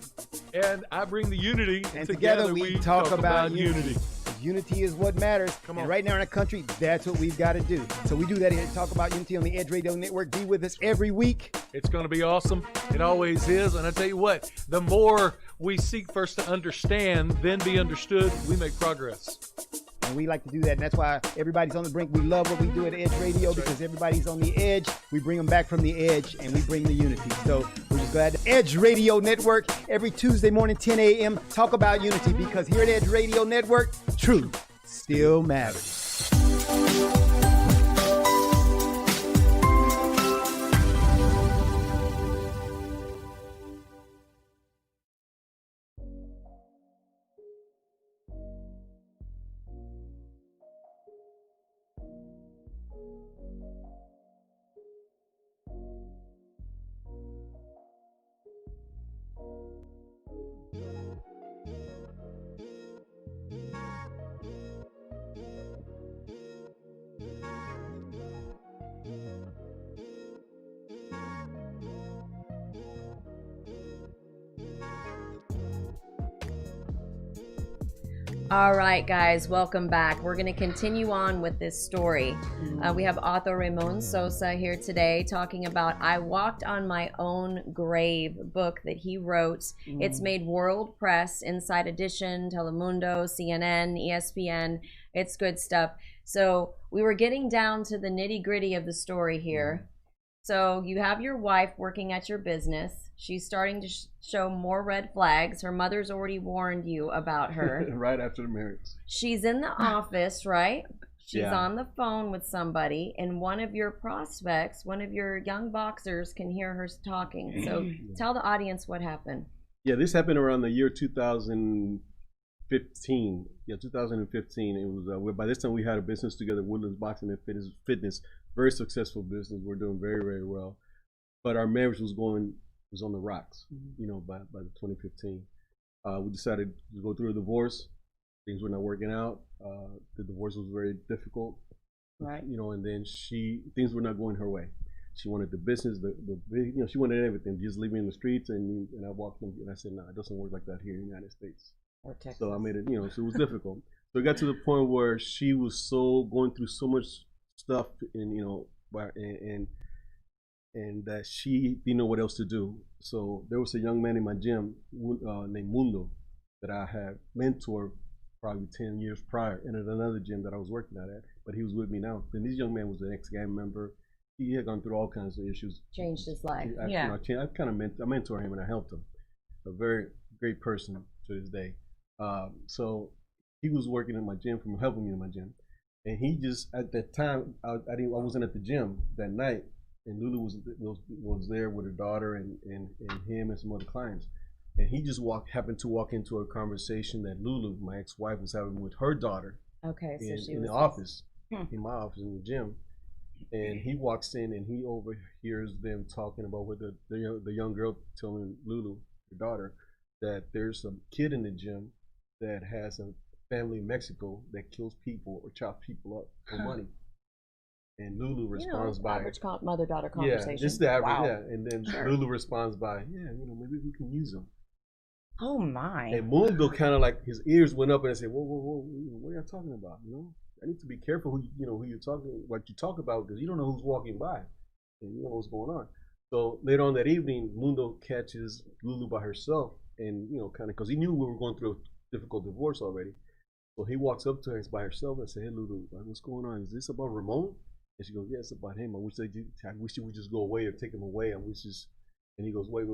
And I bring the unity. And together we talk about unity. Unity is what matters. Come on. And right now in our country, that's what we've got to do. So we do that here at Talk About Unity on the Edge Radio Network. Be with us every week. It's going to be awesome. It always is. And I tell you what, the more we seek first to understand, then be understood, we make progress. And we like to do that. And that's why everybody's on the brink. We love what we do at Edge Radio because everybody's on the edge. We bring them back from the edge and we bring the unity. So we're just glad to Edge Radio Network every Tuesday morning, 10 a.m. Talk about unity because here at Edge Radio Network, truth still matters. All right, guys, welcome back. We're going to continue on with this story. We have author Raymond Sosa here today talking about I Walked on My Own Grave book that he wrote. It's made world press, Inside Edition, Telemundo, CNN, ESPN. It's good stuff. So we were getting down to the nitty gritty of the story here. So you have your wife working at your business. She's starting to show more red flags. Her mother's already warned you about her. Right after the marriage. She's in the office, right? She's on the phone with somebody, and one of your prospects, one of your young boxers can hear her talking. So tell the audience what happened. Yeah, this happened around the year 2015. Yeah, 2015. It was by this time we had a business together, Woodlands Boxing and Fitness. Very successful business. We're doing very, very well. But our marriage was on the rocks, by the 2015. We decided to go through a divorce. Things were not working out. The divorce was very difficult. Right. And then things were not going her way. She wanted the business, she wanted everything. Just leave me in the streets, and I walked in, and I said, no, it doesn't work like that here in the United States. Or Texas. So I made it, so it was difficult. So it got to the point where she was so going through so much stuff, and and that she didn't know what else to do. So there was a young man in my gym named Mundo that I had mentored probably 10 years prior, and at another gym that I was working at, but he was with me now. And this young man was an ex-gang member. He had gone through all kinds of issues. Changed his life. I kind of mentored him and I helped him. A very great person to this day. So he was working in my gym, helping me in my gym. And he just, at that time, I wasn't at the gym that night, and Lulu was there with her daughter and him and some other clients. And he just happened to walk into a conversation that Lulu, my ex-wife, was having with her daughter. Okay, so she in was the office, in my office in the gym. And he walks in and he overhears them talking about what the young girl telling Lulu, her daughter, that there's a kid in the gym that has a family in Mexico that kills people or chops people up for money. And Lulu responds by average mother-daughter conversation. Yeah, this is the average. Wow. Yeah, and then Lulu responds by, maybe we can use them. Oh my! And Mundo kind of like his ears went up and I said, whoa, what are you talking about? I need to be careful who you're talking, what you talk about, because you don't know who's walking by, and you don't know what's going on. So later on that evening, Mundo catches Lulu by herself, and kind of because he knew we were going through a difficult divorce already. So he walks up to her, it's by herself, and said, "Hey Lulu, what's going on? Is this about Ramon?" And she goes, "Yeah, it's about him. I wish you would just go away or take him away. And he goes, "Wait."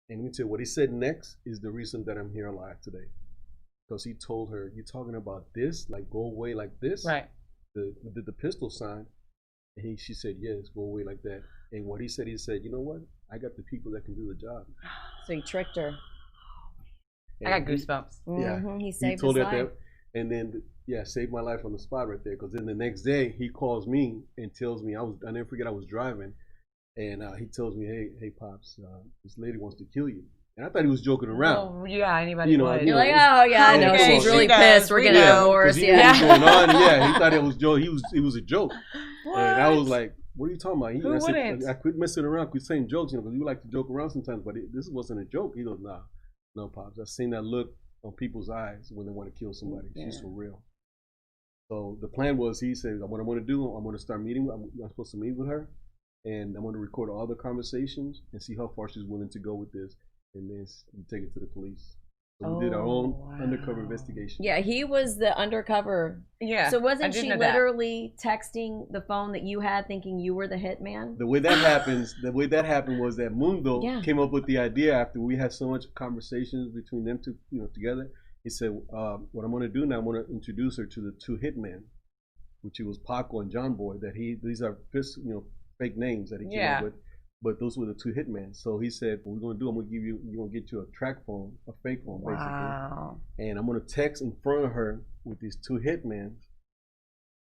And let me tell you what he said next is the reason that I'm here alive today. Because he told her, "You're talking about this, like go away like this?" Right. The pistol sign. And she said, "Yes, go away like that." And what he said, "You know what? I got the people that can do the job." So he tricked her. And I got goosebumps. Yeah. He saved his life. And then, saved my life on the spot right there. Because then the next day, he calls me and tells me, I never forget I was driving. And he tells me, hey, Pops, this lady wants to kill you. And I thought he was joking around. Oh, yeah, anybody would. You're like, oh, yeah, I know. She's really pissed. We're getting a divorce. Yeah. What's going on. Yeah, he thought it was joke. It was a joke. What? And I was like, what are you talking about? Who wouldn't? I quit messing around, quit saying jokes, because you like to joke around sometimes, but this wasn't a joke. He goes, no, Pops. I've seen that look on people's eyes when they want to kill somebody. Yeah. She's for real. So the plan was, he said, what I'm going to do, I'm going to start meeting. I'm supposed to meet with her, and I'm going to record all the conversations and see how far she's willing to go with this. And then we take it to the police. So we did our own undercover investigation. Yeah, he was the undercover. Yeah. So wasn't she literally texting the phone that you had, thinking you were the hitman? The way that happened was that Mundo came up with the idea after we had so much conversations between them two, together. He said, "What I'm going to do now, I'm going to introduce her to the two hitmen, which was Paco and John Boy. These are fake names that he came up with." But those were the two hitmen. So he said, what we're going to do, you're going to get you a track phone, a fake phone, basically. And I'm going to text in front of her with these two hitmen.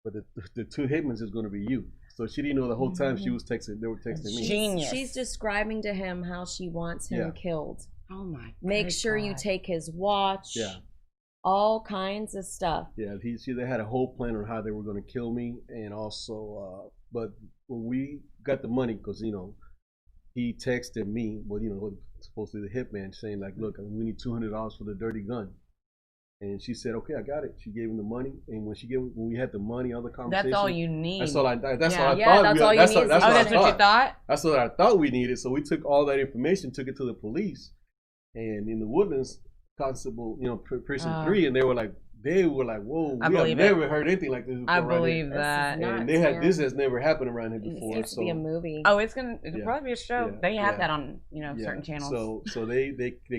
But the two hitmen is going to be you. So she didn't know the whole time they were texting me. Genius. She's describing to him how she wants him killed. Oh my God. Make sure you take his watch. Yeah. All kinds of stuff. Yeah, they had a whole plan on how they were going to kill me. And also, but when we got the money, because, he texted me, supposed to be the hitman, saying like, "Look, we need $200 for the dirty gun." And she said, "Okay, I got it." She gave him the money, and when we had the money, all the conversation. That's all you need. That's all I thought. That's all you need. That's what you thought. That's what I thought we needed. So we took all that information, took it to the police, and in the Woodlands, Constable, Precinct 3, and they were like, "Whoa, we have never heard anything like this before." I believe that. And this has never happened around here before. It used to be a movie. Oh, it'll probably be a show. Yeah. They have that on, certain channels. So they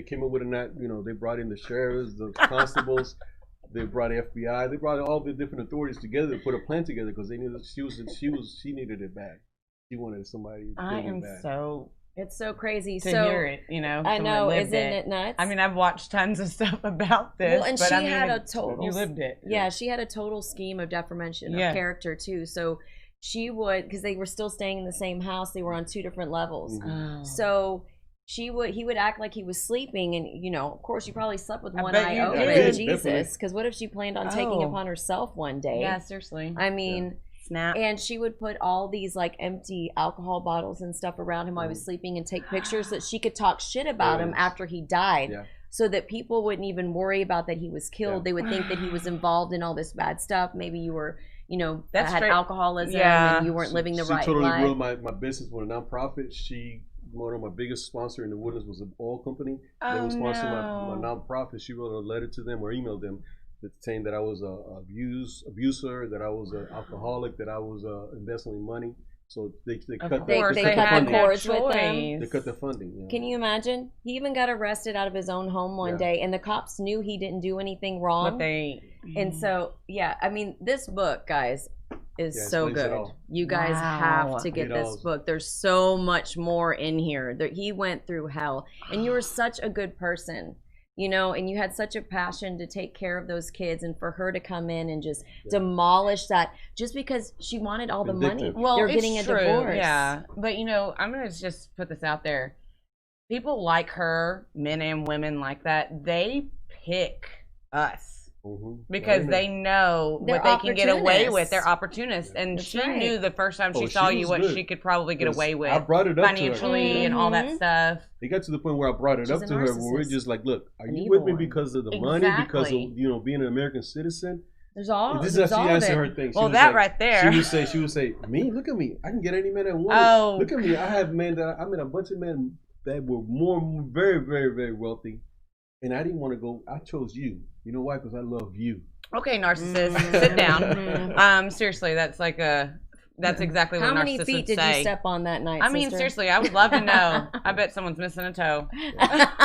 came up with they brought in the sheriffs, the constables, they brought FBI, they brought all the different authorities together to put a plan together because they knew that she needed it back. She wanted somebody to I am back. It's so crazy to hear it, I know, isn't it nuts? I mean, I've watched tons of stuff about this. Well, and she had a total. You lived it. Yeah, she had a total scheme of defamation of character too. So she would, because they were still staying in the same house, they were on two different levels. Mm-hmm. So he would act like he was sleeping, and of course, you probably slept with one eye open. Jesus, because what if she planned on taking upon herself one day? Yeah, seriously. I mean. Snap. And she would put all these empty alcohol bottles and stuff around him while he was sleeping and take pictures so that she could talk shit about him after he died. Yeah. so that people wouldn't even worry about that he was killed. They would think that he was involved in all this bad stuff. Maybe you were, you know, That's had straight, alcoholism and you weren't living the right She totally life. ruined my business with a nonprofit. One of my biggest sponsor in the Woodlands was an oil company. They were sponsoring my nonprofit. She wrote a letter to them or emailed them saying that I was a abuser, that I was an alcoholic, that I was embezzling money. So they cut the cords with them. They cut the funding. Yeah. Can you imagine? He even got arrested out of his own home one day, and the cops knew he didn't do anything wrong. And so, I mean, this book, guys, is so good. You guys have to get this book. There's so much more in here. He went through hell, and you were such a good person. You know, and you had such a passion to take care of those kids, and for her to come in and just demolish that just because she wanted all the money. Well, they're getting a divorce. Yeah, but you know, I'm gonna just put this out there. People like her, men and women like that, they pick us. Because they know what they can get away with. They're opportunists, and she knew the first time she saw you what she could probably get away with. I brought it up financially to her. and all that stuff. It got to the point where I brought it up to her, where we're just like, "Look, are you with me because of the money, because of being an American citizen?" There's all. This is how she answered her thing. Well, that right there. She would say, "Me, look at me. I can get any man I want. Look at me. I have men that I met a bunch of men that were very, very, very wealthy, and I didn't want to go. I chose you. You know why? Because I love you." Okay, narcissist, sit down. Seriously, that's exactly what narcissists would say. How many feet did you step on that night, I mean, seriously, I would love to know. I bet someone's missing a toe.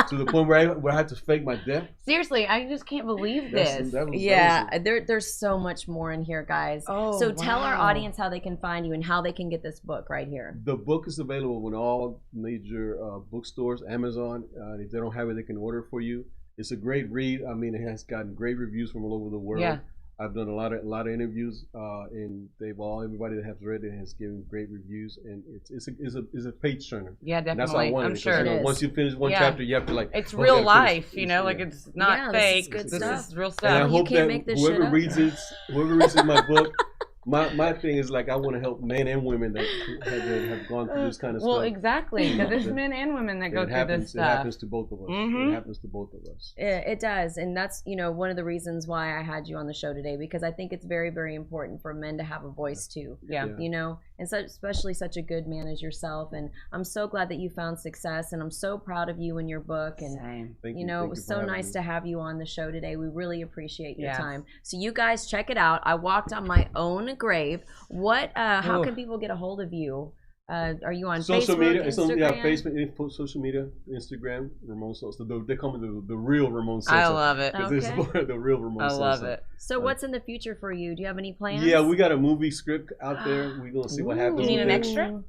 To the point where I had to fake my death. Seriously, I just can't believe this. There's so much more in here, guys. So tell our audience how they can find you and how they can get this book right here. The book is available in all major bookstores, Amazon. If they don't have it, they can order it for you. It's a great read. I mean, it has gotten great reviews from all over the world. Yeah. I've done a lot of interviews, and everybody that has read it has given great reviews, and it's a page turner. Yeah, definitely. And that's why I wanted I'm sure it. Once you finish one chapter, you have to It's real life, you know, like it's not fake. This is real stuff. And I hope that whoever reads my book. My thing is like I want to help men and women that have gone through this kind of stuff. Well, exactly, because there's men and women that go through this stuff. It happens to both of us. It happens to both of us. It does, and that's one of the reasons why I had you on the show today, because I think it's very, very important for men to have a voice too. Yeah. And especially such a good man as yourself. And I'm so glad that you found success, and I'm so proud of you and your book. And Same. Thank you. It was so nice to have you on the show today. We really appreciate your time. So you guys check it out. I walked on my own grave. How can people get a hold of you? Are you on social Facebook, media? Instagram? Facebook, social media, Instagram. Ramin Sosa. They call me the real Ramin Sosa. I love it. This is the real Ramin Sosa. I love it. So what's in the future for you? Do you have any plans? Yeah, we got a movie script out there. We're gonna see what happens. You need with an it. extra?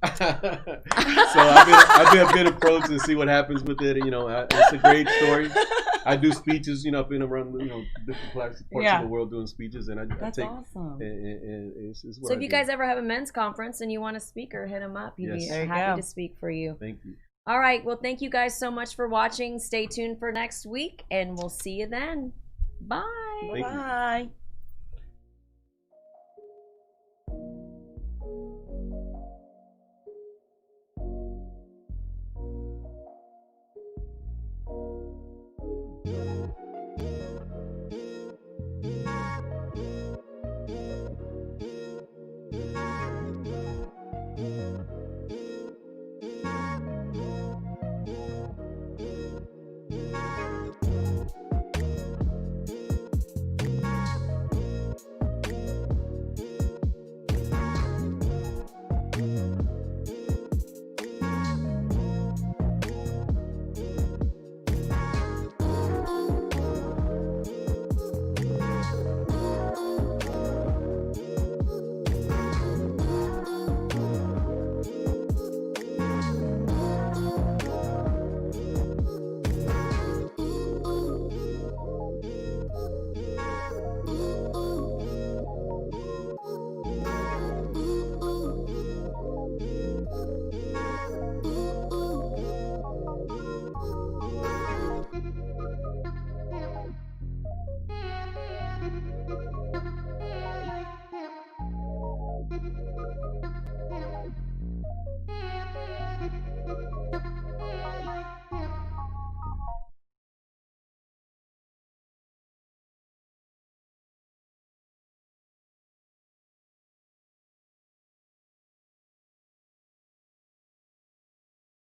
So I've been approached and see what happens with it. It's a great story. I do speeches. I've been around different parts of the world doing speeches, and That's I take. Awesome. And it's what so if you guys ever have a men's conference and you want a speaker, hit him up. He'd be happy to speak for you. Thank you. All right. Well, thank you guys so much for watching. Stay tuned for next week, and we'll see you then. Bye. Bye.